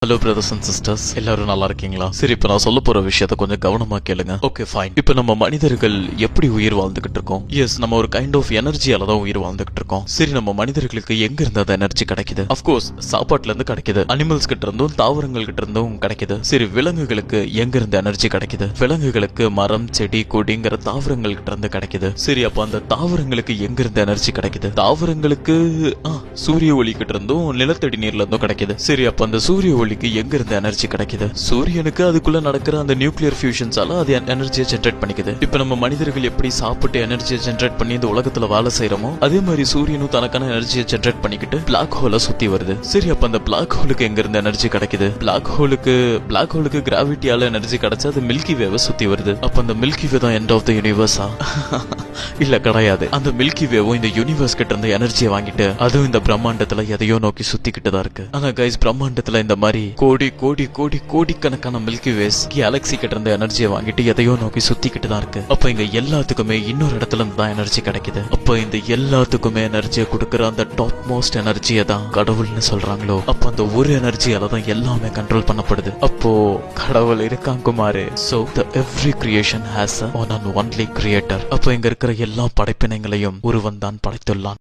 Hello brothers and sisters, எல்லாரும் நல்லா இருக்கீங்களா? சரி, இப்ப நான் சொல்ல போற விஷயத்த கொஞ்சம் கவனமா கேளுங்க. Okay fine. இப்ப நம்ம மனிதர்கள் எப்படி உயிர் வாழ்ந்துகிட்டு இருக்கோம்? எஸ், நம்ம ஒரு கைண்ட் ஆஃப் எனர்ஜியால தான் உயிர் வாழ்ந்துகிட்டு இருக்கோம். சரி, நம்ம மனிதர்களுக்கு எங்க இருந்து அந்த எனர்ஜி கிடைக்குது? அஃப்கோர்ஸ் சாப்பாட்டுல இருந்து கிடைக்குது, அனிமல்ஸ் கிட்ட இருந்தும் தாவரங்கள் கிட்ட இருந்தும் கிடைக்குது. சரி, விலங்குகளுக்கு எங்க இருந்து எனர்ஜி கிடைக்குது? விலங்குகளுக்கு மரம், செடி, கொடிங்கிற தாவரங்கள் கிட்ட இருந்து கிடைக்குது. சரி, அப்ப அந்த தாவரங்களுக்கு எங்க இருந்து எனர்ஜி கிடைக்குது? தாவரங்களுக்கு சூரிய ஒளி கிட்ட இருந்தும் நிலத்தடி நீர்ல இருந்தும் கிடைக்குது. சரி, அப்ப அந்த சூரிய ஒளி எங்க இருந்து எனர்ஜி கிடைக்குது? சூரியனுக்கு அதுக்குள்ள நடக்கிற அந்த நியூக்ளியர் ஃபியூஷன்ஸால அது எனர்ஜியை ஜெனரேட் பண்ணிக்குது. இப்ப நம்ம மனிதர்கள் எப்படி சாப்பிட்டு எனர்ஜியை ஜெனரேட் பண்ணி இந்த உலகத்துல வேலை செய்யறோமோ, அதே மாதிரி சூரியனும் தனக்கான எனர்ஜியை ஜெனரேட் பண்ணிக்கிட்டு பிளாக் ஹோலை சுத்தி வருது. சரி, அப்ப அந்த பிளாக் ஹோலுக்கு எங்க இருந்து எனர்ஜி கிடைக்குது? பிளாக் ஹோலுக்கு கிராவிட்டியால எனர்ஜி கிடைச்சா அது மில்கி வேவை சுத்தி வருது. அப்ப அந்த மில்கி வே தான் எண்ட் ஆஃப் த யூனிவர்ஸா? இல்ல, கிடையாது. அந்த மில்கி வேவும் இந்த யூனிவர்ஸ் கிட்ட இருந்து எனர்ஜியை வாங்கிட்டு அதுவும் இந்த பிரம்மாண்டத்துல எதையோ நோக்கி சுத்திக்கிட்டு தான் இருக்கு. ஆனா கைஸ், பிரம்மாண்டத்துல இந்த மாதிரி கோடி கோடி கோடி கோடிக்கணக்கான மில்கி வேஸ் கேலக்சி கிட்ட இருந்து எனர்ஜியை வாங்கிட்டு எதையோ நோக்கி சுத்திக்கிட்டு தான் இருக்கு. அப்ப இங்க எல்லாத்துக்குமே இன்னொரு இடத்துல இருந்து தான் எனர்ஜி கிடைக்குது. அப்ப இந்த எல்லாத்துக்குமே எனர்ஜியை கொடுக்கற அந்த டாப் மோஸ்ட் எனர்ஜியை தான் கடவுள்னு சொல்றாங்களோ, அப்ப அந்த ஒரு எனர்ஜியால தான் எல்லாமே கண்ட்ரோல் பண்ணப்படுது. அப்போ கடவுள் இருக்காங்க Kumar. So the every creation has a one and only creator. அப்ப இங்க இருக்கிற எல்லா படைப்பினங்களையும் ஒருவன் தான் படைத்துள்ளான்.